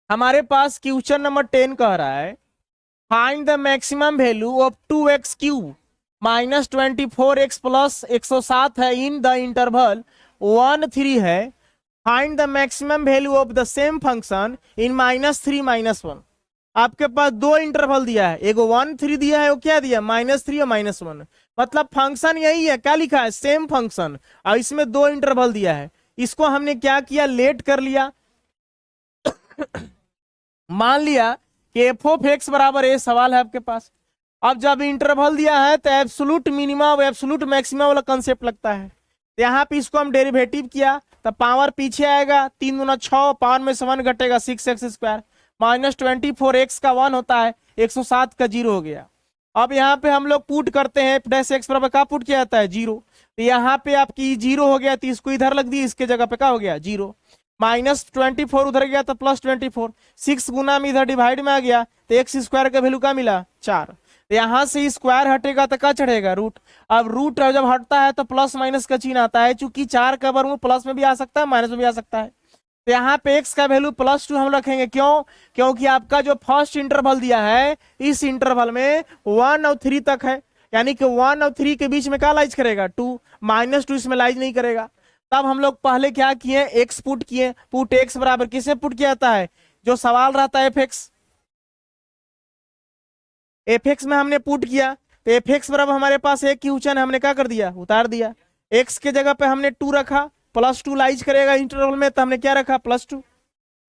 हमारे पास question number 10 कह रहा है find the maximum value of 2x³ minus 24x plus 107 है इन द इंटरवल 1 3 है। Find the maximum value of the same function in -3 -1। आपके पास दो इंटरवल दिया है, एगो 1 3 दिया है, वो क्या दिया -3 और -1। मतलब फंक्शन यही है, क्या लिखा है सेम फंक्शन, और इसमें दो इंटरवल दिया है। इसको हमने क्या किया, लेट कर लिया। मान लिया कि एफ ऑफ एक्स बराबर ए सवाल है आपके पास। अब जब इंटरवल दिया है तो एब्सोल्यूट मिनिमा और एब्सोल्यूट मैक्सिमा वाला कंसेप्ट लगता है। तो यहाँ पे इसको हम डेरिवेटिव किया तो पावर पीछे आएगा, 3 दूना 6, पावर में से 1 घटेगा 6x² माइनस 24x का 1 होता है, 107 का 0 हो गया। अब यहाँ पे हम लोग पुट करते हैं डैश एक्स बराबर का पुट किया जाता है 0। तो यहाँ पे आपकी 0 हो गया, तो इसको इधर लग दी, इसके जगह पे क्या हो गया 0। -24 उधर गया तो +24, 6 गुना में इधर डिवाइड में आ गया तो x² का वैल्यू क्या मिला 4। तो यहां से स्क्वायर हटेगा तो क्या चढ़ेगा रूट। अब रूट जब हटता है तो प्लस माइनस का चिन्ह आता है, चूंकि 4 का वर्गमूल प्लस में भी आ सकता है माइनस में भी आ सकता है। तो यहाँ पे x का वैल्यू +2 हम रखेंगे, क्यों, क्योंकि आपका जो फर्स्ट इंटरवल दिया है इस इंटरवल में 1 और 3 तक है, यानी कि 1 और 3 के बीच में क्या लाइज करेगा 2, -2 इसमें लाइज नहीं करेगा। तब हम लोग पहले क्या किए, एक्स पुट किए। पुट एक्स बराबर किसे पुट किया जाता है, जो सवाल रहता है एफ एक्स में हमने पुट किया। तो एफ एक्स बराबर हमारे पास एक क्वेश्चन हमने क्या कर दिया, उतार दिया। एक्स के जगह पे हमने 2 रखा, +2 लाइज करेगा इंटरवल में, तो हमने क्या रखा +2।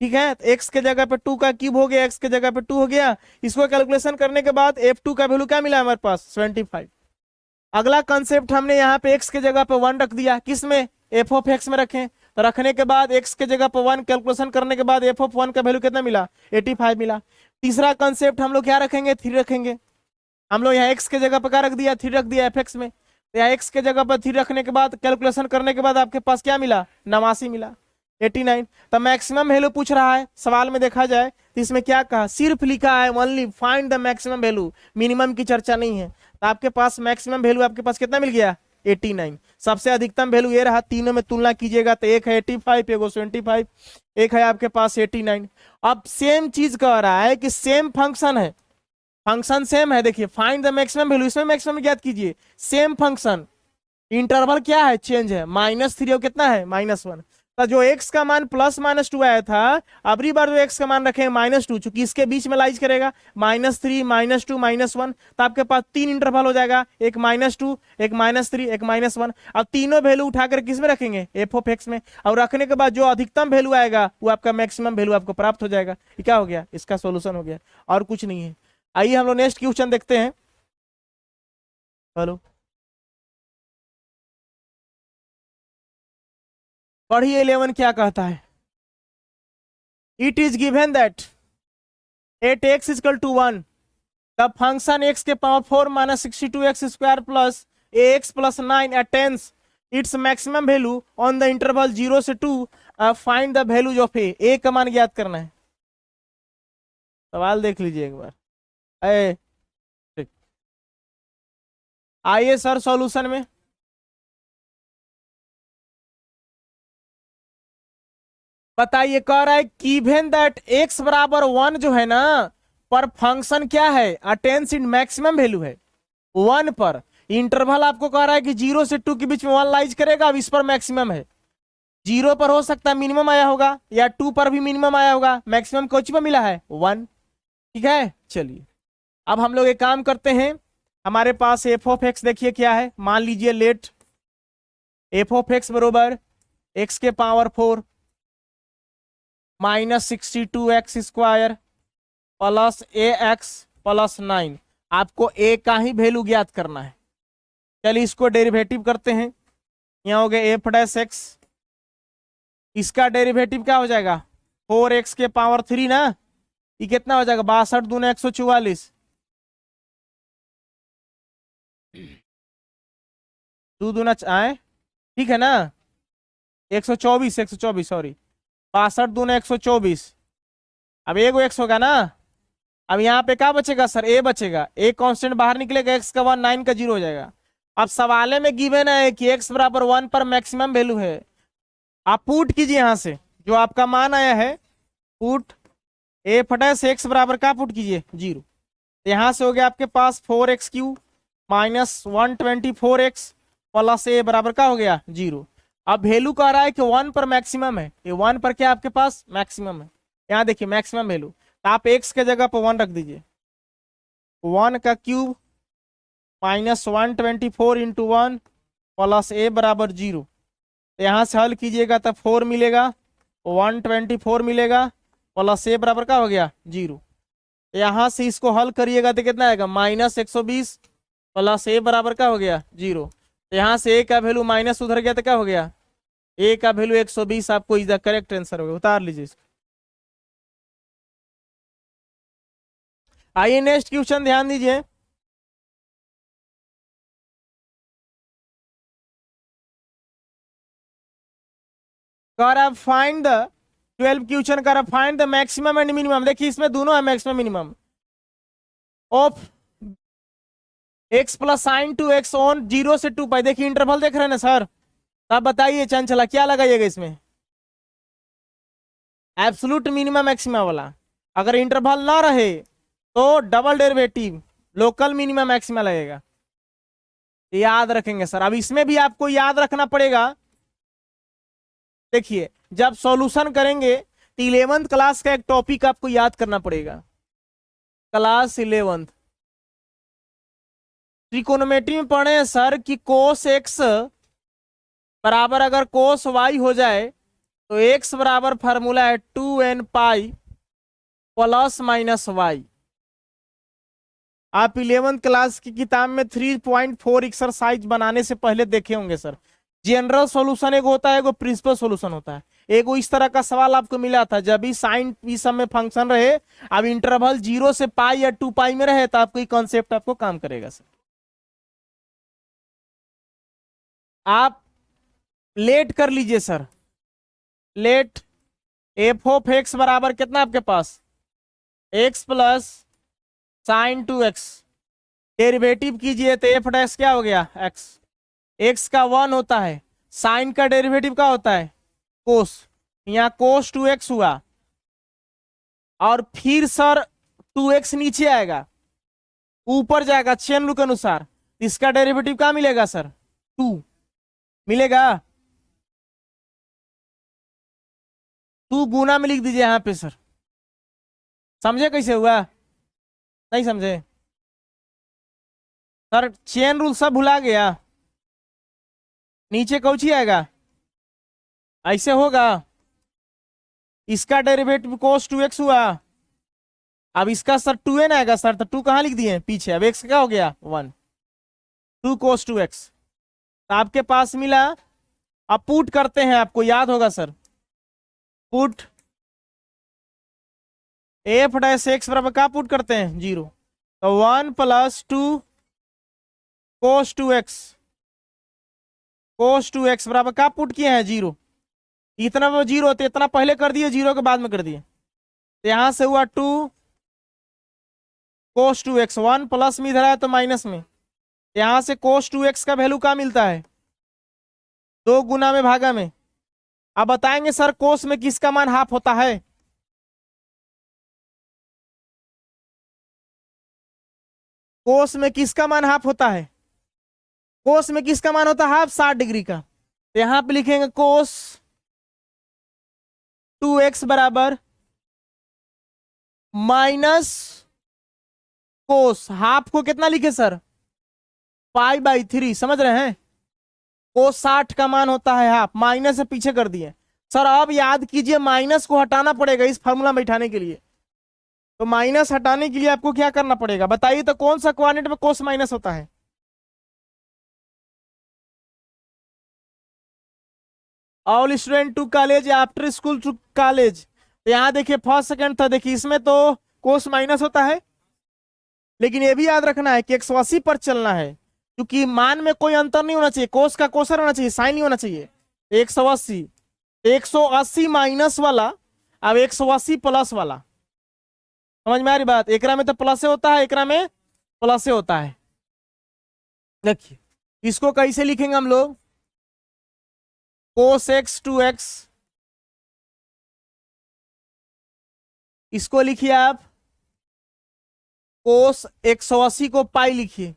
ठीक है, तो एक्स के जगह पे 2 का क्यूब हो गया, एक्स के जगह पे 2 हो गया। इसको कैलकुलेशन करने के बाद f2 का वैल्यू क्या मिला हमारे पास 75। अगला कंसेप्ट हमने यहाँ पे x के जगह पे 1 रख दिया, किसमें एफ ऑफ एक्स में रखें। तो रखने के बाद x के जगह पे 1 कैलकुलेशन करने के बाद एफ ऑफ 1 का वैल्यू कितना मिला 85 मिला। तीसरा कंसेप्ट हम लोग क्या रखेंगे 3 रखेंगे। हम लोग यहाँ x के जगह पे क्या रख दिया 3 रख दिया एफ एक्स में। तो यहाँ x के जगह पर 3 रखने के बाद कैलकुलेशन करने के बाद आपके पास क्या मिला 89 मिला 89। तो मैक्सिमम वैल्यू पूछ रहा है सवाल में, देखा जाए तो इसमें क्या कहा, सिर्फ लिखा है only find the maximum value, minimum की चर्चा नहीं है। तो आपके पास मैक्सिमम वैल्यू आपके पास कितना मिल गया 89। सबसे अधिकतम वैल्यू ये रहा, तीनों में तुलना कीजिएगा तो एक है 85, एक 75, एक है आपके पास 89। अब सेम चीज कह रहा है कि सेम फंक्शन है, फंक्शन सेम है। देखिए फाइंड द मैक्सिमम वैल्यू, इसमें मैक्सिमम ज्ञात कीजिए, सेम फंक्शन, इंटरवल क्या है चेंज है -3 और कितना है -1। तो जो x का मान +-2 आया था, अबरी बार जो x का मान रखेंगे -2, चूंकि इसके बीच में लाइज करेगा -3 -2 -1। तो आपके पास 3 इंटरवल हो जाएगा, एक -2, एक -3, एक -1। अब तीनों वैल्यू उठाकर किस में रखेंगे एफ ऑफ एक्स में, और रखने के बाद जो अधिकतम वैल्यू आएगा वो आपका मैक्सिमम वैल्यू आपको प्राप्त हो जाएगा। ये क्या हो गया, इसका सोल्यूशन हो गया, और कुछ नहीं है। आइए हम लोग नेक्स्ट क्वेश्चन देखते हैं। हेलो, पढ़िए 11 क्या कहता है। It is given that at x equal to 1 the function x के power 4 minus 62x² plus ax plus 9 attains its maximum value on the interval 0 से 2। Find the values of a का मान ज्ञात करना है। सवाल देख लीजिए एक बार। ठीक, आइए सर सॉल्यूशन में। बताइए, कह रहा है गिवन दैट x बराबर 1 जो है ना, पर फंक्शन क्या है अटेंस इन मैक्सिमम वैल्यू है 1 पर। इंटरवल आपको कह रहा है कि 0 से 2 के बीच में 1 लाइज करेगा, अब इस पर मैक्सिमम है। 0 पर हो सकता है मिनिमम आया होगा, या 2 पर भी मिनिमम आया होगा, मैक्सिमम कोच पर मिला है 1। ठीक है, चलिए अब हम लोग एक काम करते हैं। हमारे पास एफ ऑफ एक्स देखिए क्या है, मान लीजिए लेट एफ ऑफ एक्स बरोबर एक्स के power 4 -62x² plus ax plus 9। आपको a का ही वैल्यू ज्ञात करना है। चलिए इसको डेरिवेटिव करते हैं। यहाँ हो गया f'(x), इसका डेरिवेटिव क्या हो जाएगा 4x के पावर 3 ना, ये कितना हो जाएगा 62 दूना 144, 2 दूना आए, ठीक है ना 124 सॉरी, 62 दूना 124। अब एगो x होगा ना, अब यहाँ पे क्या बचेगा सर a बचेगा, a कांस्टेंट बाहर निकलेगा, x का 1 9 का 0 हो जाएगा। अब सवाले में गिवन है कि x बराबर 1 पर मैक्सिमम वैल्यू है। आप पुट कीजिए, यहां से जो आपका मान आया है पुट एफ डैश एक्स बराबर क्या पुट कीजिए 0। यहां से हो गया आपके पास 4x³ माइनस 124x प्लस ए बराबर क्या हो गया 0। अब वैल्यू कह रहा है कि 1 पर मैक्सिमम है, ये 1 पर क्या आपके पास मैक्सिमम है। यहाँ देखिए मैक्सिमम वैल्यू, तो आप x के जगह पर 1 रख दीजिए। 1 का क्यूब माइनस 124 इंटू 1 प्लस ए बराबर 0। तो यहाँ से हल कीजिएगा तो 4 मिलेगा, 124 मिलेगा प्लस ए बराबर क्या हो गया 0। यहाँ से इसको हल करिएगा तो कितना आएगा -120 प्लस ए बराबर क्या हो गया 0। तो यहाँ से ए का वैल्यू माइनस उधर गया तो क्या हो गया, ए का वैल्यू 120 आपको इज द करेक्ट आंसर हो गया। उतार लीजिए इसको। आइए नेक्स्ट क्वेश्चन ध्यान दीजिए। फाइंड द 12 क्वेश्चन कर find the maximum and minimum. देखिए इसमें दोनों है maximum minimum of x plus sign to x on 0 से 2 पाई। देखिए इंटरवल देख रहे हैं ना सर, आप बताइए चंचला क्या लगाइएगा इसमें, एब्सोल्यूट मिनिमम मैक्सिमा वाला। अगर इंटरवल ना रहे तो double derivative local minimum maxima लगेगा, याद रखेंगे सर। अब इसमें भी आपको याद रखना पड़ेगा। देखिए जब सॉल्यूशन करेंगे तो 11th क्लास का एक टॉपिक आपको याद करना पड़ेगा, क्लास 11th ट्रिकोनोमेट्री में पढ़े हैं सर कि कोस एक्स बराबर अगर कोस वाई हो जाए तो एक्स बराबर फार्मूला है 2n pi plus minus Y. आप 11th क्लास की किताब में 3.4 एक्सरसाइज बनाने से पहले देखे होंगे सर। जनरल सॉल्यूशन एक होता है, एगो प्रिंसिपल सॉल्यूशन होता है। एगो इस तरह का सवाल आपको मिला था जब भी साइन पी सब में फंक्शन रहे, अब इंटरवल 0 से पाई या 2 पाई में रहे तो आपको ये कॉन्सेप्ट आपको काम करेगा सर। आप लेट कर लीजिए sir, let F of X बराबर कितना आपके पास X plus sine 2x, derivative कीजिए तो एफ डैश क्या हो गया एक्स, एक्स का 1 होता है, साइन का डेरिवेटिव क्या होता है कोस, यहाँ कोस 2x हुआ और फिर सर 2x नीचे आएगा ऊपर जाएगा चेन रूल के अनुसार, इसका डेरिवेटिव क्या मिलेगा सर 2 मिलेगा। 2 गुना में लिख दीजिए यहाँ पे सर, समझे कैसे हुआ, नहीं समझे सर, चेन रूल सब भुला गया। नीचे कौची आएगा ऐसे होगा, इसका डेरिवेटिव cos 2x हुआ, अब इसका सर 2n आएगा सर, तो 2 कहाँ लिख दिए पीछे, अब x क्या हो गया 1, 2 cos 2x तो आपके पास मिला। अब पुट करते हैं, आपको याद होगा sir, put F dash x बराबर क्या पुट करते हैं 0, तो 1 plus 2 cos 2x, cos 2x बराबर क्या पुट किए हैं 0। इतना वो 0 होते इतना पहले कर दिए, 0 के बाद में कर दिए, तो यहां से हुआ 2 cos 2x, 1 प्लस में इधर आया तो माइनस में, यहां से cos 2x का वैल्यू क्या मिलता है 2 गुना में भागा में। अब बताएंगे सर कोस में किसका मान हाफ होता है, कोस में किसका मान हाफ होता है, कोस में किसका मान होता है हाफ 60 डिग्री का, तो यहां पे लिखेंगे कोस 2x बराबर माइनस कोस हाफ को कितना लिखे सर π/3, समझ रहे हैं, कोस 60 का मान होता है हाफ, माइनस से पीछे कर दिए सर। अब याद कीजिए माइनस को हटाना पड़ेगा इस फॉर्मूला में बैठाने के लिए, तो माइनस हटाने के लिए आपको क्या करना पड़ेगा बताइए, तो कौन सा क्वाड्रेंट में कोस माइनस होता है, all student to college after school to college, तो यहाँ देखिए फर्स्ट सेकंड था, देखिए इसमें तो कोस माइनस होता है, लेकिन ये भी याद रखना है कि 180 पर चलना है, क्योंकि मान में कोई अंतर नहीं होना चाहिए, कोस का कोसर होना चाहिए, साइन नहीं होना चाहिए। 180, 180 माइनस वाला अब 180 प्लस वाला, समझ में आ रही बात, एकरा में तो प्लस से होता है, एकरा में प्लस से होता है। देखिए इसको कैसे लिखेंगे हम लोग, cos x 2x इसको लिखिए आप कोस 180 को पाई लिखिए,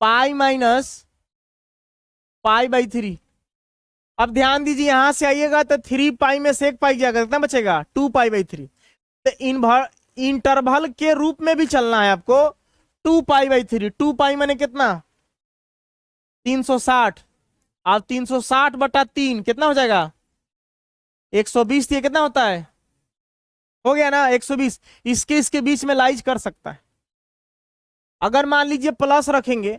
पाई माइनस पाई बाई 3। अब ध्यान दीजिए यहां से आइएगा तो 3 पाई में से 1 पाई जाएगा, कितना बचेगा 2 पाई बाई 3। तो इंटरवल के रूप में भी चलना है आपको। 2 पाई बाई 3, 2 पाई मैंने कितना 360। अब 360 बटा 3 कितना हो जाएगा 120। ये कितना होता है, हो गया ना 120। इसके इसके बीच में लाइज कर सकता है। अगर मान लीजिए प्लस रखेंगे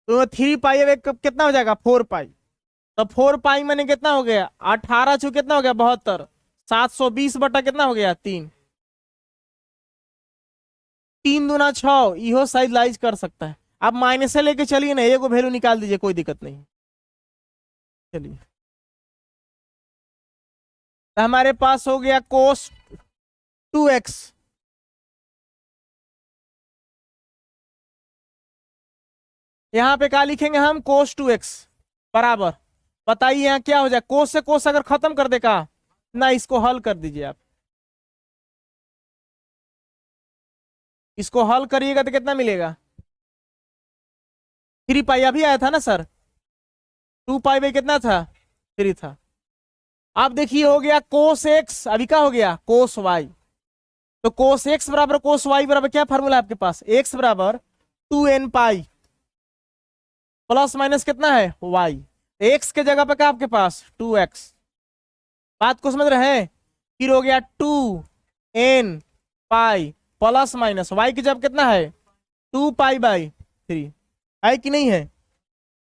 तो 3 पाई कितना हो जाएगा 4 पाई। तो 4 पाई मैंने कितना हो गया 18 छू कितना हो गया 72। 720 बटा कितना हो गया 3। 3 दूना 6, इहो साइज लाइज कर सकता है। आप माइनस से लेके चलिए ना, ये को वैल्यू निकाल दीजिए, कोई दिक्कत नहीं। चलिए तो हमारे पास हो गया कोस 2x। यहां पे क्या लिखेंगे हम कोस 2x बराबर, बताइए यहां क्या हो जाए, कोस से कोस अगर खत्म कर देगा ना, इसको हल कर दीजिए आप। इसको हल करिएगा तो कितना मिलेगा 3 पाई। अभी आया था ना सर, 2 पाई बाई कितना था 3 था। अब देखिए हो गया कोस एक्स, अभी क्या हो गया कोस वाई। तो कोस एक्स बराबर कोस वाई बराबर क्या फॉर्मूला है आपके पास, एक्स बराबर 2n पाई प्लस माइनस कितना है वाई। एक्स के जगह पे क्या आपके पास 2x। बात को समझ रहे हैं। फिर हो गया 2n pi plus minus Y की जगह कितना है 2 पाई बाई 3, है कि नहीं है।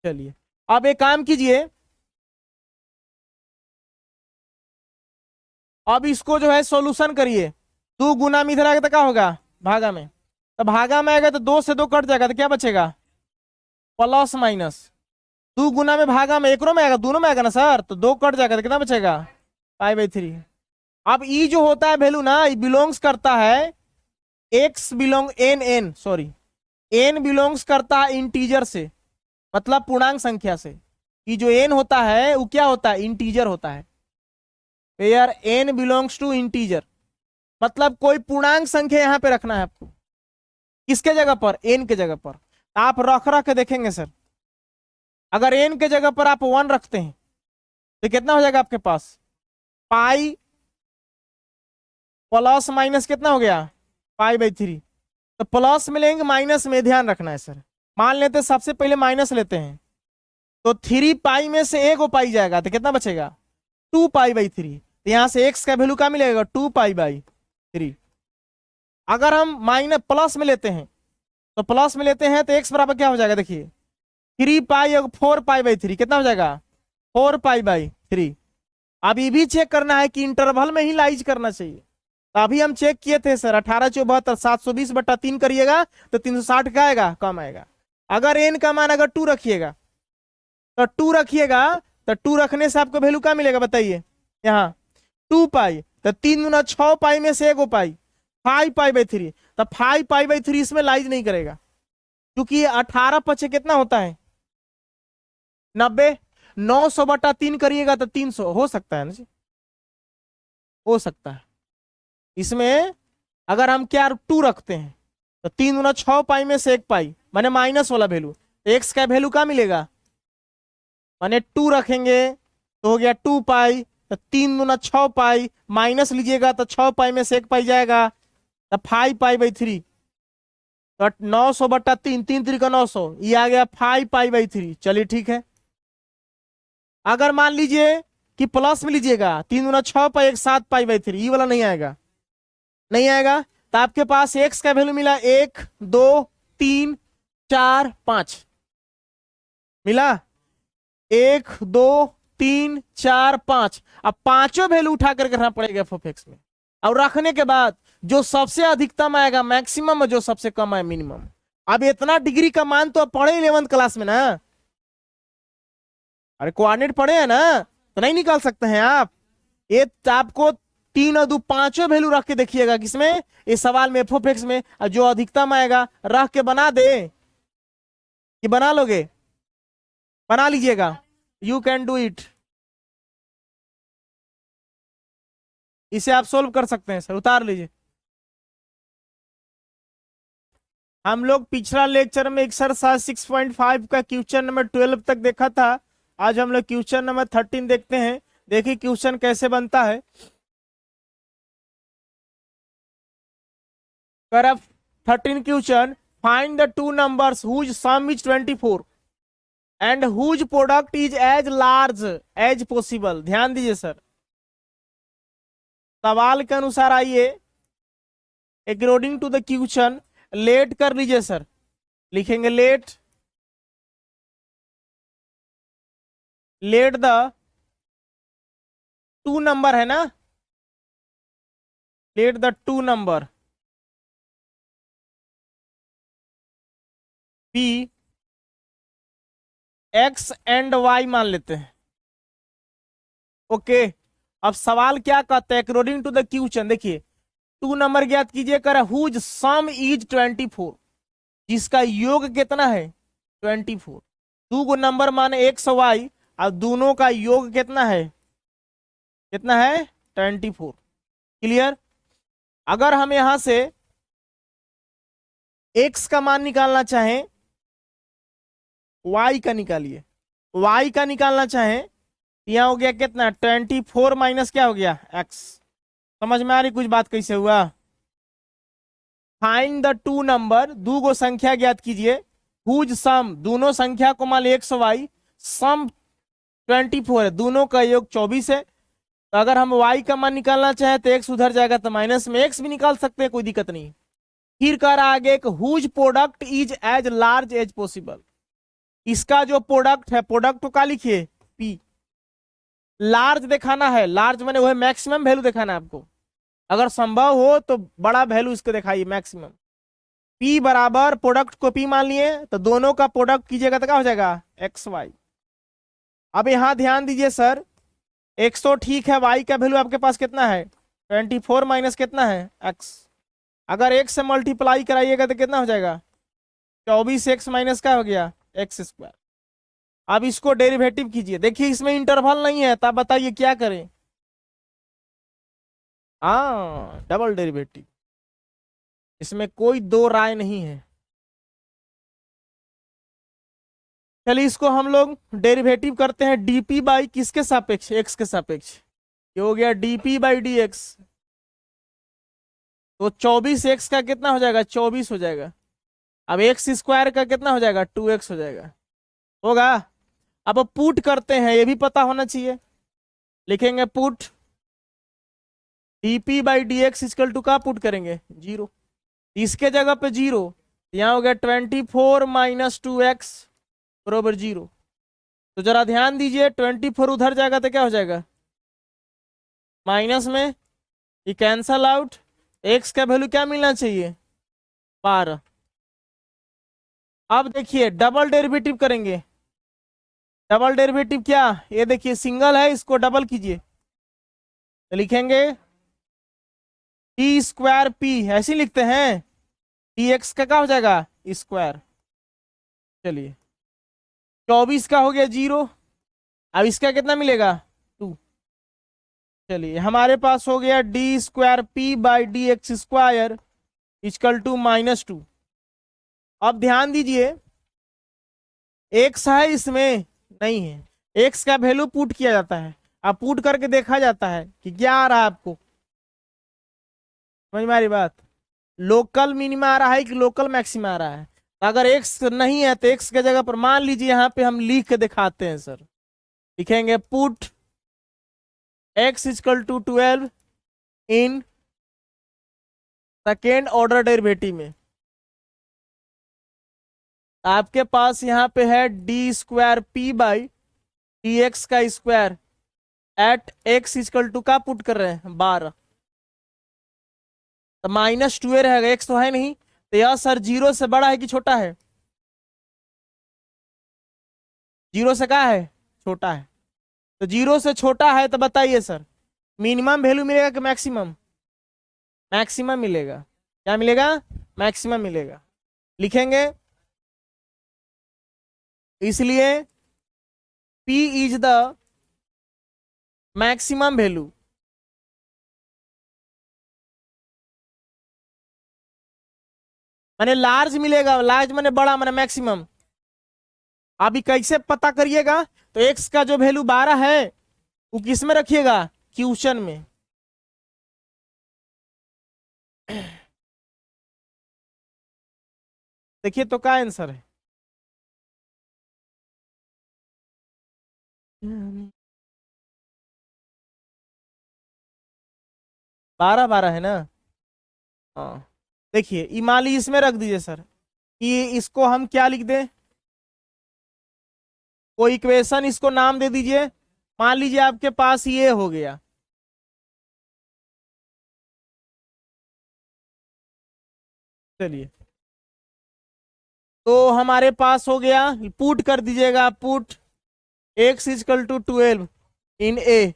चलिए अब एक काम कीजिए, अब इसको जो है सॉल्यूशन करिए। 2 गुना में इधर आएगा तो क्या होगा भागा में, तो भागा में आएगा तो 2 से 2 कट जाएगा तो क्या बचेगा प्लस माइनस। 2 गुना में भागा में एकरों में आएगा, दोनों में आएगा ना सर, तो 2 कट जाएगा तो कितना बचेगा पाई बाई 3। अब ई जो होता है वैल्यू ना, ये बिलोंग्स करता है x belong n n sorry n belongs करता है इंटीजर से, मतलब पूर्णांक संख्या से। ये जो एन होता है वो क्या होता है इंटीजर होता है। Where n belongs to integer, मतलब कोई पूर्णांक संख्या यहां पे रखना है आपको, किसके जगह पर एन के जगह पर। आप रख रख के देखेंगे सर, अगर एन के जगह पर आप 1 रखते हैं तो कितना हो जाएगा आपके पास पाई प्लस माइनस कितना हो गया पाई बाई 3। तो प्लस में लेंगे माइनस में, ध्यान रखना है सर। मान लेते हैं सबसे पहले माइनस लेते हैं, तो 3 पाई में से 1 पाई जाएगा तो कितना बचेगा 2 पाई बाई 3। तो यहां से एक्स का वैल्यू क्या मिलेगा 2 पाई बाई 3। अगर हम माइनस प्लस में लेते हैं, तो प्लस में लेते हैं तो एक्स बराबर क्या हो जाएगा देखिए 3 पाई और 4 पाई बाई 3 कितना हो जाएगा 4 पाई बाई 3। अब ये भी चेक करना है कि इंटरवल में ही लाइज करना चाहिए। तो अभी हम चेक किए थे सर 18 74 720 बटा 3 करिएगा तो 360 का आएगा कम आएगा। अगर एन का मान अगर 2 रखिएगा तो 2 रखिएगा तो 2 रखने से आपको वैल्यू क्या मिलेगा बताइए यहाँ 2 पाई। तो 3 गुना 6 पाई में से 1 पाई 5 पाई बाई 3। तो 5 पाई बाई 3 इसमें लाइज नहीं करेगा, क्योंकि 18 पचे कितना होता है 90। 900 बटा 3 करिएगा तो 300 हो सकता है ना जी, हो सकता है। इसमें अगर हम क्या 2 रखते हैं तो 3 गुना 6 पाई में से 1 पाई माने माइनस वाला वैल्यू, तो एक्स का वैल्यू क्या मिलेगा माने 2 रखेंगे तो हो गया 2 पाई। तो 3 गुना 6 पाई माइनस लीजिएगा तो 6 पाई में से 1 पाई जाएगा तो 5 पाई बाई 3। तो 900 बटा 3, 3 3 का 900, ये आ गया 5 पाई बाई 3। चलिए ठीक है। अगर मान लीजिए कि प्लस में लीजिएगा 3 गुना 6 पाई 1 7 पाई बाई 3, ये वाला नहीं आएगा, नहीं आएगा। तो आपके पास एक्स का वैल्यू मिला 1 2 3 4 5 मिला 1 2 3 4 5। अब पांचों वैल्यू उठा करके रखना पड़ेगा एफ ऑफ एक्स में, और रखने के बाद जो सबसे अधिकतम आएगा मैक्सिमम और जो सबसे कम आए मिनिमम। अब इतना डिग्री का मान तो आप पढ़े 11th क्लास में ना, अरे कोऑर्डिनेट पढ़े हैं ना, तो नहीं निकाल सकते हैं आप। ये आपको 3 और 2 पांचों वैल्यू रख के देखिएगा किसमें इस सवाल में एफ ऑफ एक्स में, और जो अधिकतम आएगा रख के बना दे कि बना लोगे, बना लीजिएगा, यू कैन डू इट। इसे आप सोल्व कर सकते हैं सर, उतार लीजिए। हम लोग पिछला लेक्चर में एक्सरसाइज 6.5 का क्वेश्चन नंबर 12 तक देखा था। आज हम लोग क्वेश्चन नंबर 13 देखते हैं। देखिए क्वेश्चन कैसे बनता है। कर 13 question, find the two numbers whose sum is 24 and whose product is as large as possible. ध्यान दीजिए सर, सवाल के अनुसार आइए, according to the question let कर लीजिए सर। लिखेंगे लेट द टू नंबर, है ना, let the two number be x and y मान लेते हैं। ओके, अब सवाल क्या कहते हैं, अकॉर्डिंग टू द क्वेश्चन देखिए, टू नंबर ज्ञात कीजिए, कर हुज सम इज 24, जिसका योग कितना है 24। दो गो नंबर माने एक्स वाई, और दोनों का योग कितना है 24। क्लियर। अगर हम यहां से एक्स का मान निकालना चाहें, वाई का निकालिए, वाई का निकालना चाहें, यहां हो गया कितना 24 माइनस क्या हो गया एक्स। समझ में आ रही कुछ बात कैसे हुआ। फाइंड द टू नंबर, दो गो संख्या ज्ञात कीजिए, हुज सम, दोनों संख्या को मान एक्स वाई, सम 24 है, दोनों का योग 24 है। तो अगर हम y का मान निकालना चाहें तो x उधर जाएगा, तो माइनस में x भी निकाल सकते हैं, कोई दिक्कत नहीं। फिर कह रहा आगे एक whose product is as large as possible, इसका जो प्रोडक्ट है, प्रोडक्ट को क्या लिखिए p, लार्ज दिखाना है, लार्ज माने वह मैक्सिमम वैल्यू दिखाना है आपको, अगर संभव हो तो बड़ा वैल्यू इसको दिखाइए मैक्सिमम। p बराबर प्रोडक्ट को p मान लिए, तो दोनों का प्रोडक्ट कीजिएगा तो क्या हो जाएगा एक्स वाई। अब यहां ध्यान दीजिए सर, एक्स तो ठीक है, वाई का वैल्यू आपके पास कितना है 24 माइनस कितना है एक्स। अगर एक्स से मल्टीप्लाई कराइएगा तो कितना हो जाएगा 24 एक्स माइनस क्या हो गया एक्स स्क्वायर। अब इसको डेरिवेटिव कीजिए, देखिए इसमें इंटरवल नहीं है, तो आप बताइए क्या करें। हाँ, डबल डेरिवेटिव, इसमें कोई दो राय नहीं है। चलिए इसको हम लोग डेरिवेटिव करते हैं, डीपी बाई किसके सापेक्ष, एक्स के सापेक्ष। ये हो गया डीपी बाई डी एक्स, तो 24 एक्स का कितना हो जाएगा 24 हो जाएगा। अब एक्स स्क्वायर का कितना हो जाएगा 2x हो जाएगा, होगा। अब पुट करते हैं, ये भी पता होना चाहिए, लिखेंगे put dp by D x equal to का पुट करेंगे 0, इसके जगह पे 0, यहाँ हो गया 24 माइनस 2x बरोबर 0। तो जरा ध्यान दीजिए, 24 उधर जाएगा तो क्या हो जाएगा माइनस में, ये कैंसल आउट, एक्स का वैल्यू क्या मिलना चाहिए 12। अब देखिए डबल डेरिवेटिव करेंगे, डबल डेरिवेटिव क्या, ये देखिए सिंगल है, इसको डबल कीजिए, तो लिखेंगे टी स्क्वायर पी, ऐसे ही लिखते हैं, डी एक्स का क्या हो जाएगा स्क्वायर। चलिए 24 का हो गया 0, अब इसका कितना मिलेगा 2। चलिए हमारे पास हो गया d square P by D x square equal to -2। अब ध्यान दीजिए, एक्स है इसमें नहीं है, एक्स का वैल्यू पुट किया जाता है, अब पुट करके देखा जाता है कि क्या आ रहा है आपको, समझ में आ रही बात, लोकल मिनिमा आ रहा है कि लोकल मैक्सिमा आ रहा है। तो अगर एक्स नहीं है तो एक्स के जगह पर मान लीजिए, यहाँ पे हम लिख के दिखाते हैं सर, लिखेंगे put x equal to 12 in second order derivative में, आपके पास यहाँ पे है D square P by D X का square at X equal to का पुट कर रहे हैं 12, तो -2 रहेगा, एक्स तो है नहीं, तो यह सर 0 से बड़ा है कि छोटा है, 0 से क्या है छोटा है, तो 0 से छोटा है, तो बताइए सर मिनिमम वैल्यू मिलेगा कि मैक्सिमम, मैक्सिमम मिलेगा, क्या मिलेगा मैक्सिमम मिलेगा, लिखेंगे इसलिए P is the maximum value माने लार्ज मिलेगा, लार्ज माने बड़ा माने मैक्सिमम। अभी कैसे पता करिएगा, तो एक्स का जो वैल्यू 12 है वो किस में रखिएगा, क्वेश्चन में। देखिए तो क्या आंसर है। 12 12 है ना। हाँ, देखिए ये मान लीजिए इसमें रख दीजिए सर, कि इसको हम क्या लिख दें, कोई इक्वेशन इसको नाम दे दीजिए। मान लीजिए आपके पास ये हो गया, चलिए तो हमारे पास हो गया, पुट कर दीजिएगा, put x equal to 12 in a.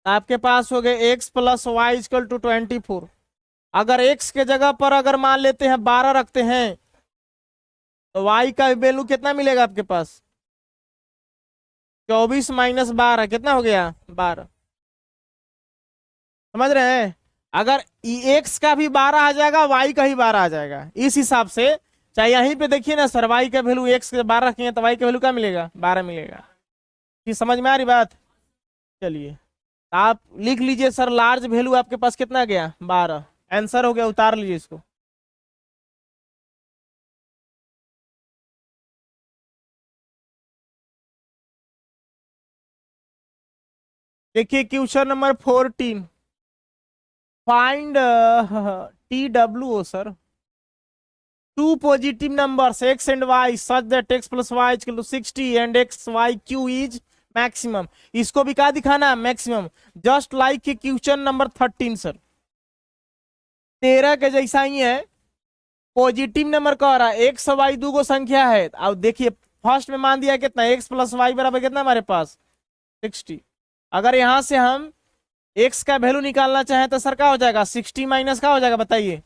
आपके पास हो गए x plus y equal to 24। अगर एक्स के जगह पर अगर मान लेते हैं 12 रखते हैं, तो वाई का वैल्यू कितना मिलेगा आपके पास, 24 माइनस 12 कितना हो गया, 12। समझ रहे हैं। अगर एक्स का भी 12 आ जाएगा, वाई का ही 12 आ जाएगा, इस हिसाब से। चाहे यहीं पे देखिए ना सर, वाई का वैल्यू एक्स के 12 रखेंगे तो वाई का वैल्यू क्या मिलेगा, 12 मिलेगा। ये समझ में आ रही बात। चलिए आप लिख लीजिए सर, लार्ज वैल्यू आपके पास कितना गया, 12। आंसर हो गया, उतार लीजिए इसको। देखिए question number 14, find T W O sir, two positive numbers x and y such that x plus y is equal to 60 and x y q is maximum। इसको भी क्या दिखाना, मैक्सिमम। जस्ट लाइक के क्वेश्चन नंबर 13 सर, 13 के जैसा ही है। Positive number कह रहा है, एक्स वाई दो गो संख्या है। अब देखिए फर्स्ट में मान दिया कितना, एक्स प्लस वाई बराबर कितना हमारे पास, 60। अगर यहां से हम एक्स का वैल्यू निकालना चाहें तो सर क्या हो जाएगा, 60 माइनस क्या हो जाएगा बताइए।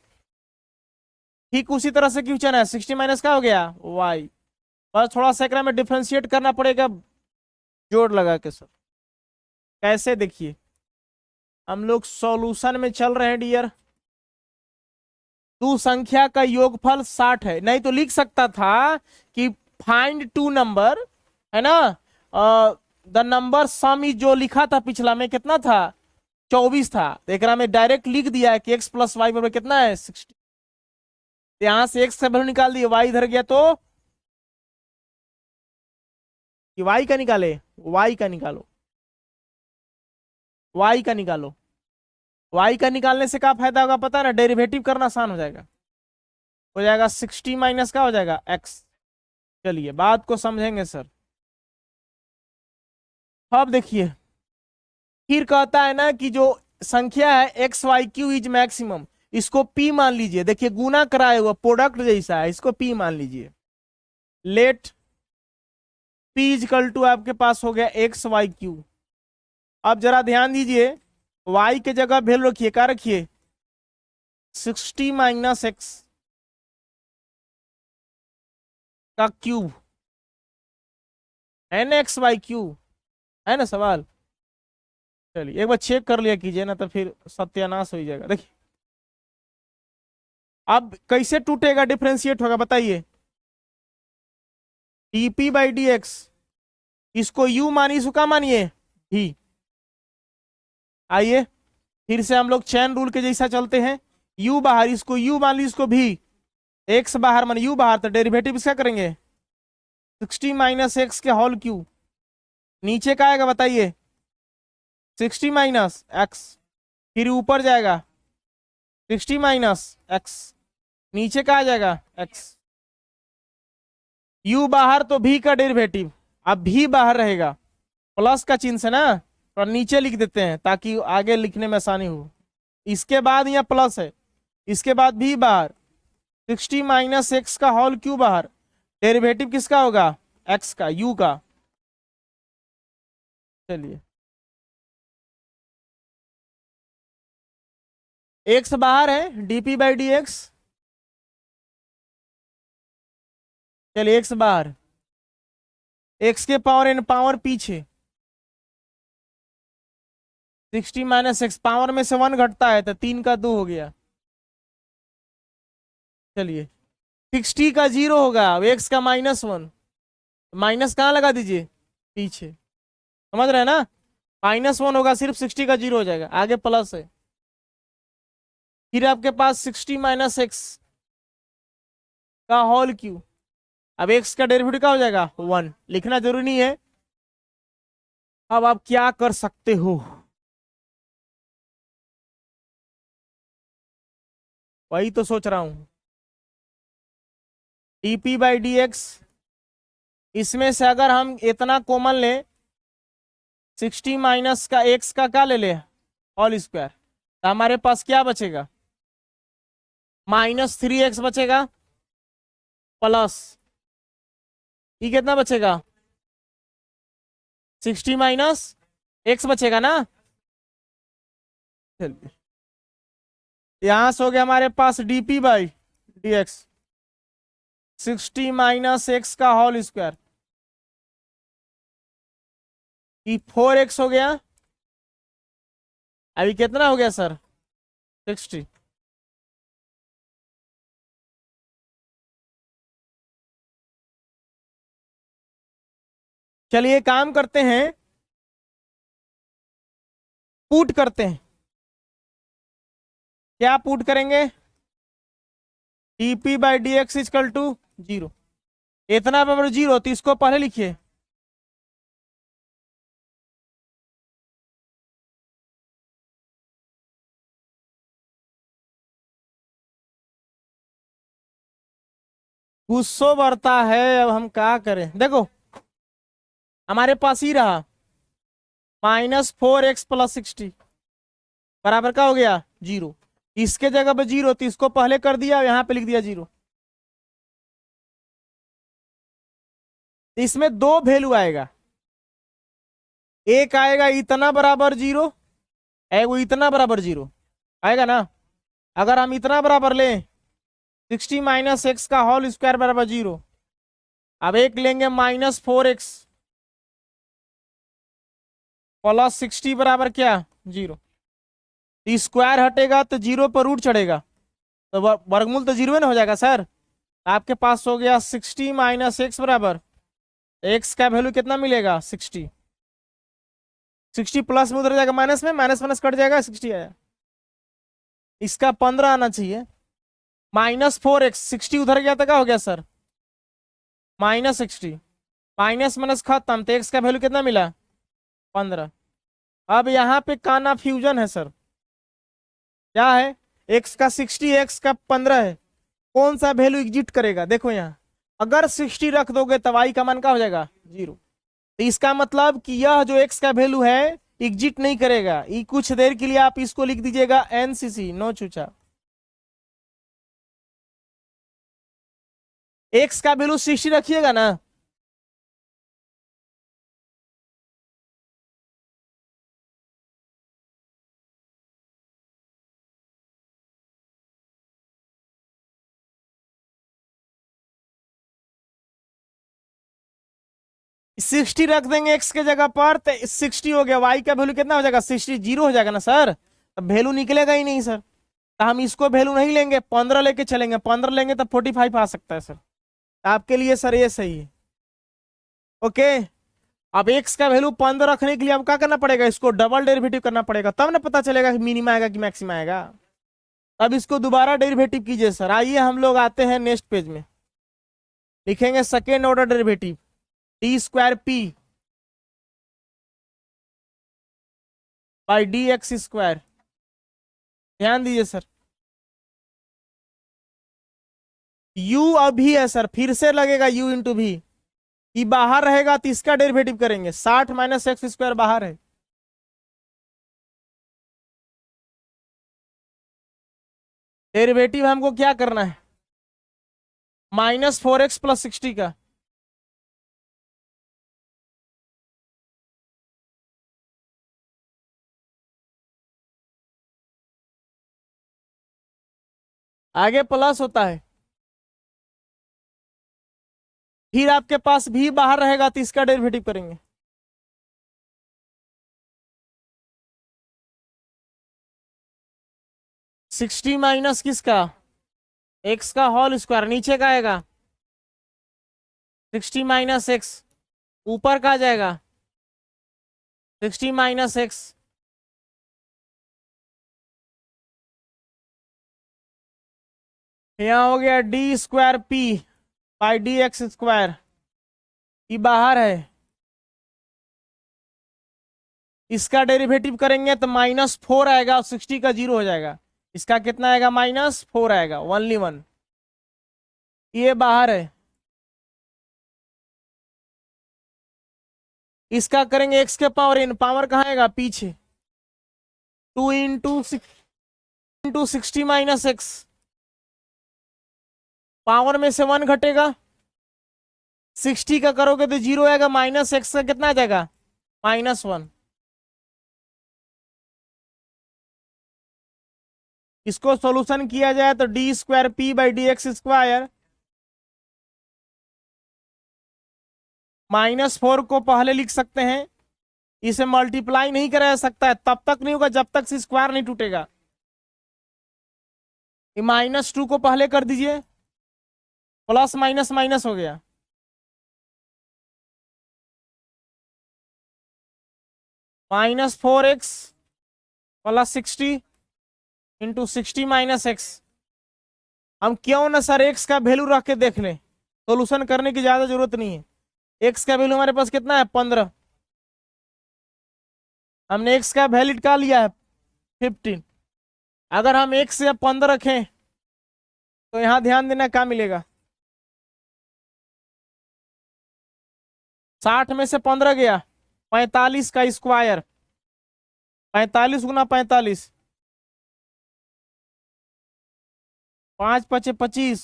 ठीक उसी तरह से क्वेश्चन है, 60 माइनस क्या हो गया, वाई। बस थोड़ा सा एकरा में डिफ्रेंशिएट करना पड़ेगा, जोड़ लगा के सर। कैसे, देखिए हम लोग सॉल्यूशन में चल रहे हैं डियर। दो संख्या का योगफल 60 है, नहीं तो लिख सकता था कि फाइंड टू नंबर, है ना। द नंबर सम इज, जो लिखा था पिछला में कितना था, 24 था। तो एकरा में डायरेक्ट लिख दिया है कि एक्स प्लस वाई बराबर कितना है, 60। यहां से एक्स का वैल्यू निकाल दिए, वाई इधर गया तो कि वाई का निकाले, वाई का निकालो, वाई का निकालो। वाई का निकालने से क्या फायदा होगा पता है ना, डेरिवेटिव करना आसान हो जाएगा 60 माइनस का हो जाएगा एक्स। चलिए बात को समझेंगे सर। अब देखिए फिर कहता है ना कि जो संख्या है x y q is maximum, इसको पी मान लीजिए। देखिए गुना कराए हुआ प्रोडक्ट जैसा है, इसको पी मान लीजिए। लेट पी इजकल टू आपके पास हो गया एक्स वाई क्यू। अब जरा ध्यान दीजिए, वाई के जगह वैल्यू रखिए, क्या रखिए, 60 माइनस एक्स का cube, and x y q, है ना सवाल। चलिए एक बार चेक कर लिया कीजिए ना, तो फिर सत्यानाश हो जाएगा। देखिए अब कैसे टूटेगा, डिफ्रेंशिएट होगा बताइए, डीपी बाई डी एक्स। इसको यू मानिए, इसको क्या मानिए, भी। आइए फिर से हम लोग चैन रूल के जैसा चलते हैं। यू बाहर, इसको यू मान ली, इसको भी। एक्स बाहर मान यू बाहर, तो डेरिवेटिव इसका करेंगे 60 माइनस एक्स के होल क्यू। नीचे का आएगा बताइए, 60 माइनस एक्स। फिर ऊपर जाएगा 60 माइनस एक्स, नीचे का आ जाएगा एक्स। यू बाहर तो भी का डेरिवेटिव, अब भी बाहर रहेगा, प्लस का चिन्ह से ना, और नीचे लिख देते हैं ताकि आगे लिखने में आसानी हो। इसके बाद यहाँ प्लस है, इसके बाद भी बाहर, 60 माइनस एक्स का होल क्यू बाहर। डेरिवेटिव किसका होगा, एक्स का, यू का। चलिए एक्स बाहर है, डीपी बाई डी एक्स। चलिए एक्स बाहर, एक्स के पावर एन पावर पीछे, 60 माइनस एक्स, पावर में से 1 घटता है तो 3 का 2 हो गया। चलिए 60 का 0 होगा, अब x का -1, माइनस कहाँ लगा दीजिए, पीछे, समझ रहे हैं ना, -1 होगा, सिर्फ 60 का 0 हो जाएगा, आगे प्लस है, फिर आपके पास 60 - x का होल क्यू, अब x का डेरिवेटिव क्या हो जाएगा, 1, लिखना जरूरी नहीं है। अब आप क्या कर सकते हो, वही तो सोच रहा हूं, dp/dx, इसमें से अगर हम इतना कॉमन लें, 60 माइनस का x का क्या ले ले, होल स्क्वायर, तो हमारे पास क्या बचेगा, -3x बचेगा, प्लस ये कितना बचेगा, 60 - x बचेगा ना, चलिए यहां से हो गया हमारे पास dp/dx, 60 - x का होल स्क्वायर, ये 4x हो गया, अभी कितना हो गया सर, 60, चलिए काम करते हैं, पुट करते हैं, क्या पुट करेंगे, dp/dx इक्वल टू 0, इतना बराबर 0, तो इसको पहले लिखिए, गुस्सो बढ़ता है, अब हम क्या करें, देखो हमारे पास ही रहा, -4x + 60 बराबर क्या हो गया, 0, इसके जगह पे 0, तो इसको पहले कर दिया, यहाँ पे लिख दिया 0, इसमें दो वैल्यू आएगा, एक आएगा इतना बराबर 0, वो इतना बराबर 0 आएगा ना, अगर हम इतना बराबर लें, 60 - x का होल स्क्वायर बराबर 0, अब एक लेंगे -4x + 60 बराबर क्या, 0, स्क्वायर हटेगा तो 0 पर रूट चढ़ेगा, तो वर्गमूल तो 0 ना हो जाएगा सर, आपके पास हो गया 60 - x बराबर, x का वैल्यू कितना मिलेगा, 60, 60 प्लस में उधर जाएगा माइनस में, माइनस माइनस कट जाएगा, 60 आया, इसका 15 आना चाहिए, -4x, 60 उधर गया तो क्या हो गया सर, -60, माइनस माइनस खत्म, तो x का वैल्यू कितना मिला, 15, अब यहाँ पे काना फ्यूजन है सर, क्या है, x का 60, x का 15 है, कौन सा वैल्यू एग्जिट करेगा, देखो यहाँ, अगर 60 रख दोगे तब y का मान क्या हो जाएगा, 0, तो इसका मतलब कि यह जो x का वैल्यू है एग्जिट नहीं करेगा, ये कुछ देर के लिए आप इसको लिख दीजिएगा NCC, नो चूचा, x का वैल्यू 60 रखिएगा ना, सिक्सटी रख देंगे x के जगह पर, तो 60 हो गया, y का वैल्यू कितना हो जाएगा, 60, 0 हो जाएगा ना सर, अब वैल्यू निकलेगा ही नहीं सर, तो हम इसको वैल्यू नहीं लेंगे, 15 लेके चलेंगे, 15 लेंगे तो 45 आ सकता है सर, आपके लिए सर ये सही है, ओके। अब x का वैल्यू 15 रखने के लिए अब क्या करना पड़ेगा, इसको डबल डेरिवेटिव करना पड़ेगा, तब ना पता चलेगा कि मिनिमा आएगा कि मैक्सिमा आएगा, अब इसको दोबारा डेरिवेटिव कीजिए सर, आइए हम लोग आते हैं नेक्स्ट पेज में, लिखेंगे second order derivative, d² p/dx², ध्यान दीजिए सर, u अभी है सर, फिर से लगेगा u इंटू भी, ये बाहर रहेगा तो इसका डेरिवेटिव करेंगे, 60 - x² बाहर है, डेरिवेटिव हमको क्या करना है, -4x + 60 का, आगे प्लस होता है, फिर आपके पास भी बाहर रहेगा तो इसका डेरिवेटिव करेंगे, सिक्सटी माइनस किसका, एक्स का होल स्क्वायर नीचे का आएगा 60 माइनस एक्स, ऊपर का आ जाएगा 60 माइनस एक्स। यहाँ हो गया d square P by D x square, ये बाहर है। इसका डेरिवेटिव करेंगे तो -4 आएगा और 60 का 0 हो जाएगा। इसका कितना आएगा? -4 आएगा, ओनली वन। ये बाहर है। इसका करेंगे एक्स के पावर इन, पावर कहाँ आएगा? पीछे 2 इंटू 60 माइनस एक्स, पावर में से 1 घटेगा, 60 का करोगे तो 0 आएगा, माइनस एक्स का कितना आ जाएगा? -1। इसको सॉल्यूशन किया जाए तो D square P by D x square, -4 को पहले लिख सकते हैं, इसे मल्टीप्लाई नहीं करा जा सकता है, तब तक नहीं होगा जब तक से स्क्वायर नहीं टूटेगा। ये -2 को पहले कर दीजिए, प्लस माइनस माइनस हो गया, -4x plus 60 into 60 minus x. हम क्यों ना सर एक्स का वैल्यू रख के देख लें, सोल्यूशन करने की ज्यादा जरूरत नहीं है। एक्स का वैल्यू हमारे पास कितना है? 15। हमने एक्स का वैल्यू निकाल लिया है 15। अगर हम एक्स या 15 रखें तो यहां ध्यान देना क्या मिलेगा? 60 में से 15 गया, 45 का स्क्वायर, 45 गुना 45, 5 पचे 25,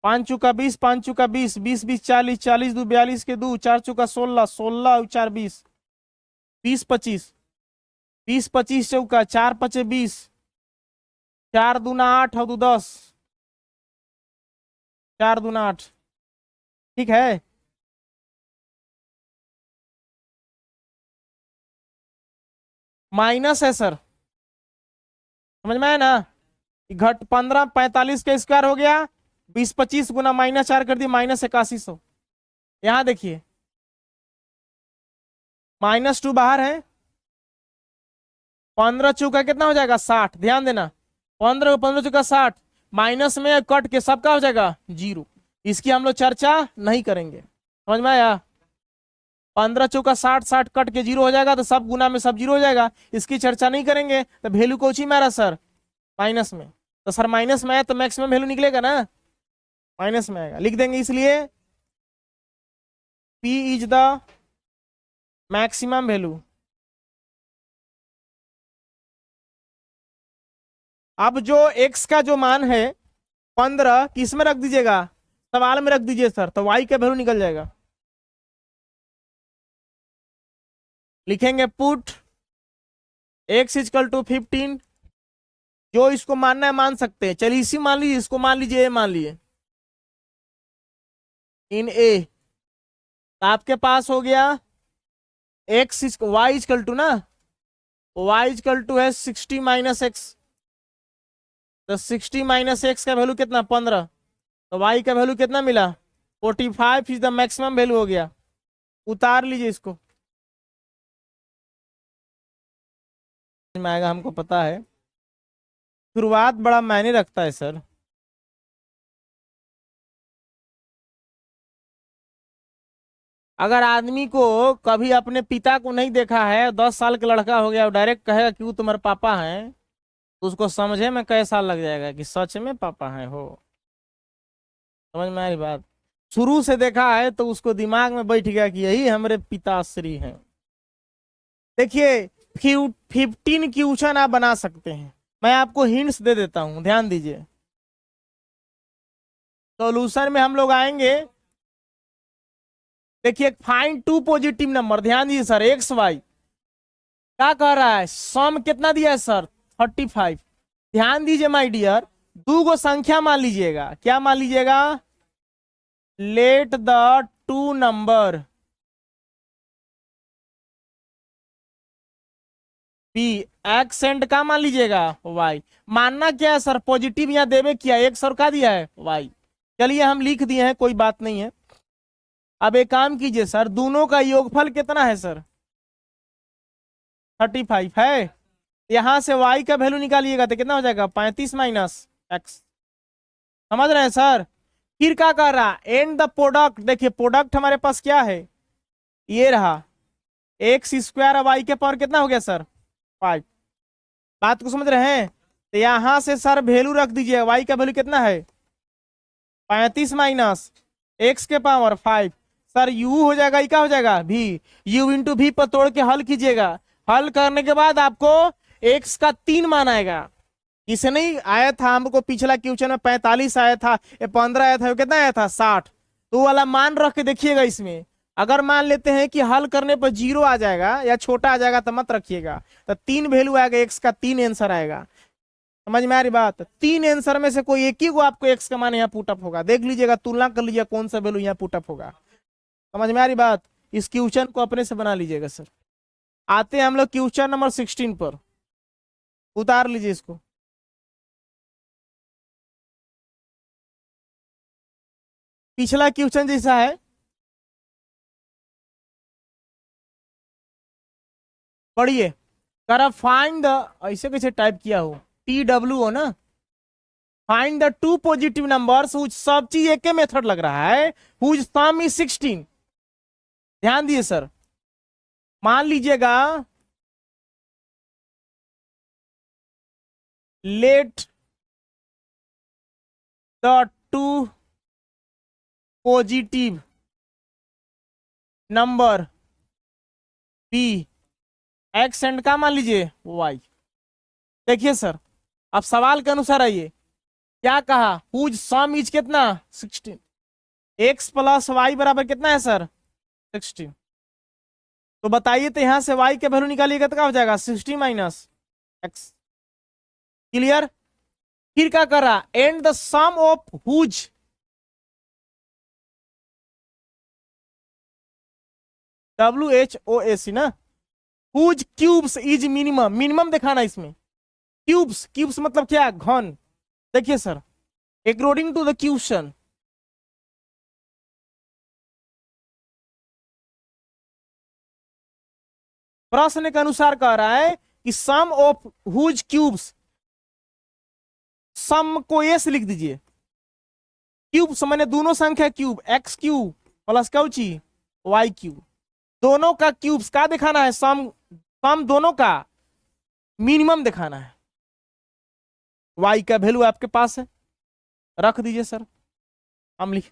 5 चुका 20, 5 चुका 20, 20 20 40, 40 दो 42 के 2, 4 चुका 16, 16 4 20, 20 25, 20 25 चौका, 4 पचे 20, 4 दूना 8 और 2 10, 4 दूना 8। ठीक है, माइनस है सर, समझ में आया ना? घट 15 45 का स्क्वायर हो गया, 20 25 गुना -4 कर दिए, -8100। यहां देखिए -2 बाहर है, 15 चौका कितना हो जाएगा? 60। ध्यान देना, 15 चौका 60, माइनस में कट के सबका हो जाएगा 0। इसकी हम लोग चर्चा नहीं करेंगे, समझ में आया? 15 चौका 60, 60 कट के 0 हो जाएगा, तो सब गुना में सब 0 हो जाएगा, इसकी चर्चा नहीं करेंगे। तो वैल्यू कोची मारा सर? माइनस में। तो सर माइनस में आया तो मैक्सिमम वैल्यू निकलेगा ना, माइनस में आएगा, लिख देंगे इसलिए P is the maximum value. अब जो x का जो मान है 15, किस में रख दीजिएगा? सवाल में रख दीजिए सर, तो y का वैल्यू निकल जाएगा। लिखेंगे पुट x इजकल टू 15, जो इसको मानना है मान सकते हैं, चलिए इसी मान लीजिए, इसको मान लीजिए, ए मान लीजिए, इन ए। तो आपके पास हो गया x y इजकल टू ना, y इजकल टू है 60 माइनस एक्स, तो 60 माइनस एक्स का वैल्यू कितना? 15। तो y का वैल्यू कितना मिला? 45 इज द मैक्सिमम वैल्यू हो गया। उतार लीजिए इसको, में आएगा, हमको पता है। शुरुआत बड़ा मायने रखता है सर। अगर आदमी को कभी अपने पिता को नहीं देखा है, 10 साल का लड़का हो गया, डायरेक्ट कहेगा कि वो तुम्हारे पापा हैं, तो उसको समझे में कई साल लग जाएगा कि सच में पापा हैं हो। समझ में आ रही बात? शुरू से देखा है तो उसको दिमाग में बैठ गया कि यही हमारे पिताश्री हैं। देखिए 15 क्वेश्चन आप बना सकते हैं, मैं आपको हिंट्स दे देता हूं, ध्यान दीजिए। सॉल्यूशन में हम लोग आएंगे, देखिए फाइंड 2 पॉजिटिव नंबर, ध्यान दीजिए सर, एक्स वाई क्या कह रहा है? सम कितना दिया है सर? 35। ध्यान दीजिए माय डियर, 2 को संख्या मान लीजिएगा, क्या मान लीजिएगा? Let the 2 number P x and का मान लीजिएगा वाई। मानना क्या है सर, पॉजिटिव यहाँ देवे किया एक्स और का दिया है वाई। चलिए हम लिख दिए हैं, कोई बात नहीं है। अब एक काम कीजिए सर, दोनों का योगफल कितना है सर, 35 है। यहां से y का वैल्यू निकालिएगा तो कितना हो जाएगा, 35 माइनस एक्स। समझ रहे हैं सर। फिर क्या कर रहा, एंड द प्रोडक्ट, देखिए प्रोडक्ट हमारे पास क्या है, ये रहा एक्स स्क्वायर वाई के पावर कितना हो गया सर 5। बात को समझ रहे हैं। तो यहां से सर वैल्यू रख दीजिए, y का वैल्यू कितना है 35 माइनस एक्स के पावर 5। सर u हो जाएगा, क्या हो जाएगा भी, u इंटू भी पर तोड़ के हल कीजिएगा। हल करने के बाद आपको x का 3 मान आएगा। इसे नहीं आया था हमको पिछला क्वेश्चन में 45 आया था, ये 15 आया था, ये कितना आया था 60। तो वो वाला मान रख के देखिएगा इसमें। अगर मान लेते हैं कि हल करने पर 0 आ जाएगा या छोटा आ जाएगा तो मत रखिएगा। तो 3 वैल्यू आएगा, एक्स का 3 आंसर आएगा। समझ में आ रही बात। 3 आंसर में से कोई एक ही को आपको एक्स का मान यहाँ पुटअप होगा, देख लीजिएगा, तुलना कर लीजिएगा कौन सा वैल्यू यहाँ पुटअप होगा। समझ में आ रही बात। इस क्वेश्चन को अपने से बना लीजिएगा सर। आते हैं हम लोग क्वेश्चन नंबर 16 पर, उतार लीजिए इसको। पिछला क्वेश्चन जैसा है, पढ़िए। कर फाइंड द, ऐसे कैसे टाइप किया हो, टी डब्ल्यू हो ना, find the two positive numbers whose, सब चीज एक के मेथड लग रहा है, हुज सम इज 16। ध्यान दिए सर। मान लीजिएगा let the two positive number be x and का मान लीजिए वाई। देखिए सर, अब सवाल के अनुसार आइए, क्या कहा, हुज सम इज कितना 16, एक्स प्लस वाई बराबर कितना है सर 16। तो बताइए, तो यहां से y के वैल्यू निकालिएगा तो क्या हो जाएगा 60 माइनस एक्स। क्लियर। फिर क्या कर रहा, and the sum of whose, WHOAC ना, whose cubes is minimum, minimum दिखाना इसमें। क्यूब्स, क्यूब्स मतलब क्या, घन। देखिए sir, according to the question, प्रश्न के अनुसार कह रहा है कि sum of whose cubes, sum को एस लिख दीजिए, क्यूब मैंने दोनों संख्या क्यूब, एक्स क्यूब प्लस कौची वाई क्यूब, दोनों का क्यूब्स का दिखाना है, सम, सम दोनों का मिनिमम दिखाना है। वाई का वैल्यू आपके पास है, रख दीजिए सर। हम लिख,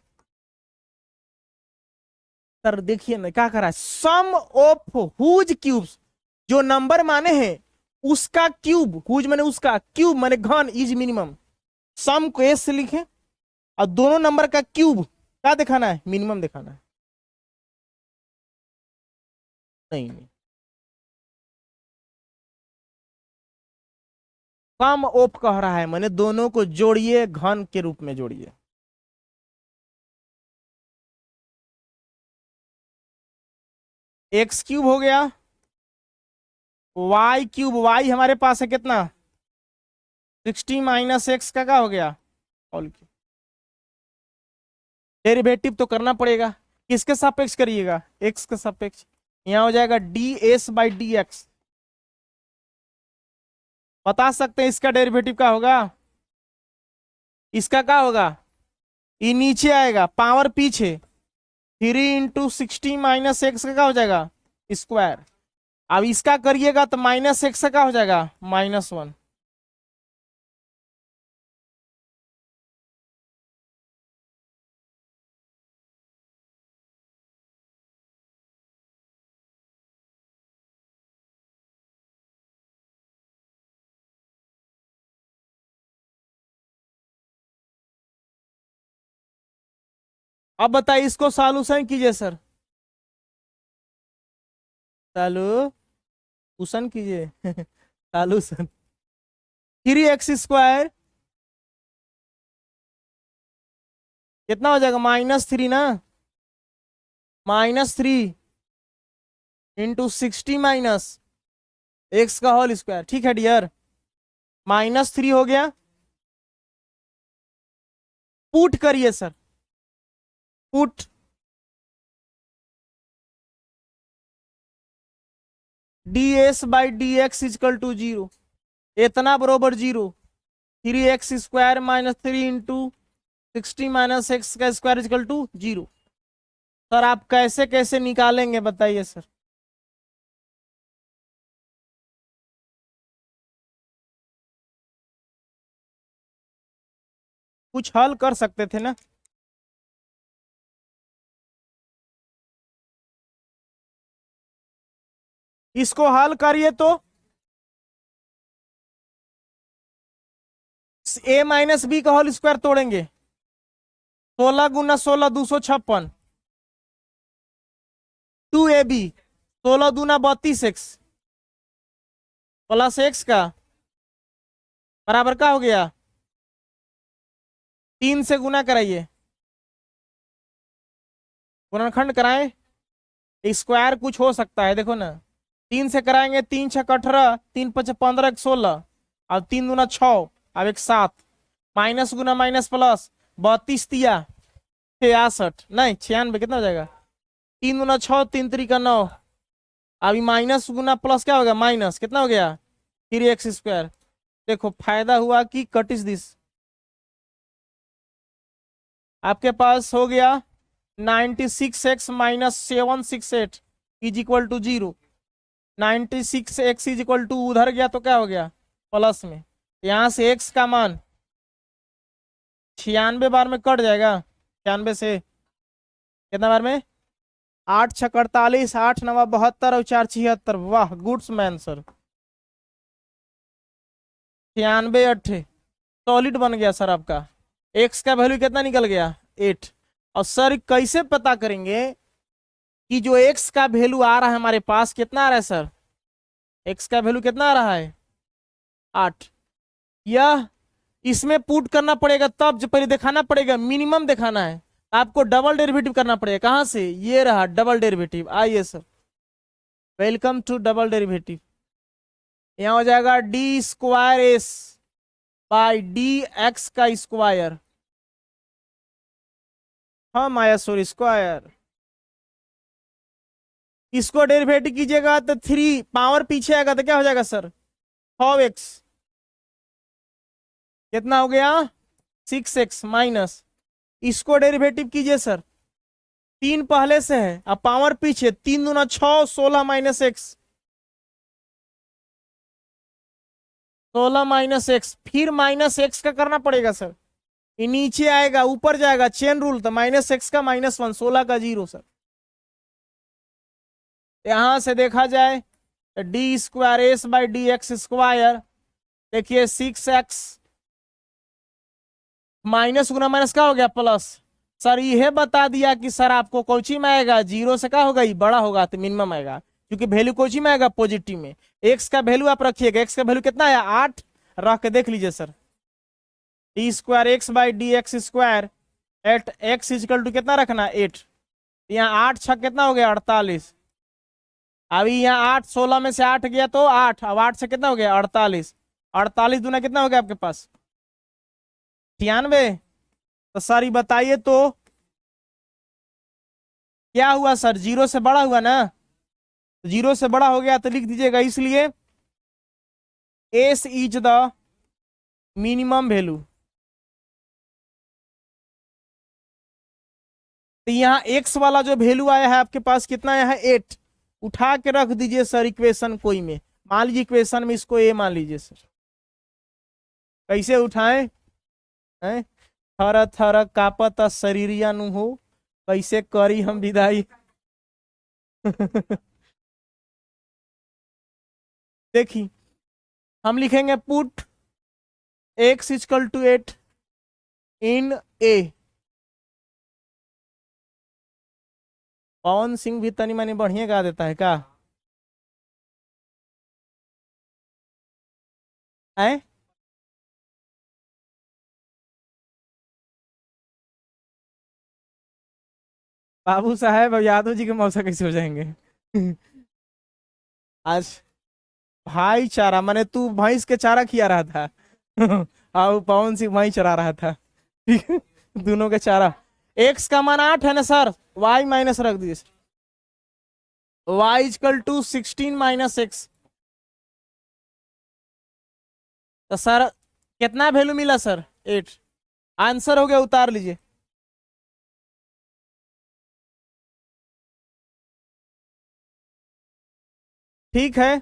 सर देखिए ना क्या कर रहा है, सम ऑफ हुज क्यूब्स, जो नंबर माने हैं उसका क्यूब, हुज माने उसका, क्यूब माने घन, इज मिनिमम। सम को एस से लिखे और दोनों नंबर का क्यूब क्या दिखाना है, मिनिमम दिखाना है। नहीं नहीं, सम ऑफ कह रहा है, मैंने दोनों को जोड़िए, घन के रूप में जोड़िए। एक्स क्यूब हो गया, वाई क्यूब, वाई हमारे पास है कितना 60 माइनस एक्स का क्या हो गया ऑल क्यूब। डेरिवेटिव तो करना पड़ेगा, किसके सापेक्ष करिएगा, एक्स के सापेक्ष। यहाँ हो जाएगा D S by D x. बता सकते हैं इसका डेरिवेटिव क्या होगा, इसका क्या होगा, ये नीचे आएगा, पावर पीछे, 3 × 60 माइनस एक्स का क्या हो जाएगा स्क्वायर। अब इसका करिएगा तो माइनस एक्स का क्या हो जाएगा -1। अब बताइए, इसको सॉल्यूशन कीजिए सर, सॉल्यूशन कीजिए सॉल्यूशन, 3x² कितना हो जाएगा -3 ना, -3 × 60 माइनस एक्स का होल स्क्वायर, ठीक है डियर। -3 हो गया। पुट करिए सर, पुट ds/dx = 0, इतना बरोबर 0। 3x² -3 × 60 - x² सर आप कैसे कैसे निकालेंगे बताइए सर। कुछ हल कर सकते थे ना। इसको हल करिए तो a - b का होल स्क्वायर तोड़ेंगे। 16 × 16 256, 2ab, 16 × 2 = 32x प्लस x का बराबर का हो गया, 3 से गुना कराइए, गुणनखंड कराएं। स्क्वायर कुछ हो सकता है देखो ना, 3 से कराएंगे, 3 × 6 = 18, 3 × 5 = 16, और 3 × 2 = 6, अब एक 7, माइनस गुना माइनस प्लस, 32 तिया 66, नहीं 96, कितना हो जाएगा, 3 × 6 3 × 3 = 9, अभी माइनस गुना प्लस क्या हो गया, माइनस कितना हो गया, 3x²। देखो फायदा हुआ कि कट इज दिस, आपके पास हो गया 96x - 768 = 0। 96x उधर गया तो क्या हो गया, प्लस में, यहां से x का मान 96 बार में कट जाएगा, 96 से कितना बार में, 8 × 6 = 48, 8 × 9 = 72 और 4 × 76, वाह गुड्स मैन सर। 96 8 सॉलिड बन गया सर आपका। एक्स का वैल्यू कितना निकल गया, 8। और सर कैसे पता करेंगे कि जो एक्स का वैल्यू आ रहा है हमारे पास कितना आ रहा है सर, एक्स का वैल्यू कितना आ रहा है, 8। यह इसमें पुट करना पड़ेगा, तब जो पहले दिखाना पड़ेगा, मिनिमम दिखाना है, आपको डबल डेरिवेटिव करना पड़ेगा। कहां से, ये रहा डबल डेरिवेटिव, आइए sir, welcome to double derivative. यहां हो जाएगा d²s/dx²। हाँ माया सोर स्क्वायर, इसको डेरिवेटिव कीजिएगा तो 3 पावर पीछे आएगा तो क्या हो जाएगा सर, 6x, कितना हो गया, 6x माइनस, इसको डेरिवेटिव कीजिए सर, 3 पहले से है, अब पावर पीछे, 3 × 2 = 6, 16 - x, 16 - x, फिर -x का करना पड़ेगा सर, ये नीचे आएगा ऊपर जाएगा, चेन रूल, तो -x का -1, 16 का 0 सर। यहां से देखा जाए तो d²s/dx², देखिए 6x माइनस गुना माइनस का हो गया प्लस। सर यह बता दिया कि सर आपको कोची में आएगा, 0 से क्या होगा, ये बड़ा होगा तो मिनिमम आएगा, क्योंकि वैल्यू कोची में आएगा, पॉजिटिव में। एक्स का वैल्यू आप रखिएगा, एक्स का वैल्यू कितना है, 8, रख के देख लीजिए सर, d²x/dx² एट x = कितना रखना, 8, यहाँ 8 6 कितना हो गया, 48, अभी यहाँ 8, 16 में से 8 गया तो 8, अब 8 से कितना हो गया, 48, 48 दूना कितना हो गया आपके पास, 96। तो सर ये बताइए तो क्या हुआ सर, 0 से बड़ा हुआ ना, 0 से बड़ा हो गया तो लिख दीजिएगा, इसलिए S is the minimum value. तो यहाँ एक्स वाला जो वैल्यू आया है आपके पास कितना आया है, 8, उठा के रख दीजिए सर इक्वेशन कोई में, मान लीजिए इक्वेशन में इसको ए मान लीजिए सर, कैसे उठाएं, हैं, थर थर कापत शरीरिया नु हो, कैसे करी हम विदाई। देखिए हम लिखेंगे पुट x = 8 इन ए। पवन सिंह भी तनी मनी बढ़िया गा देता है का, है बाबू साहेब, अब यादव जी के मौसा कैसे हो जाएंगे। आज भाईचारा माने तू भैंस के चारा खिया रहा था। और पवन सिंह वहीं चरा रहा था। ठीक है, दोनों के चारा। एक्स का मान 8 है ना सर, वाई माइनस रख दीजिए। Y equal to 16 minus x. तो सर कितना वैल्यू मिला सर? 8। आंसर हो गया, उतार लीजिए। ठीक है।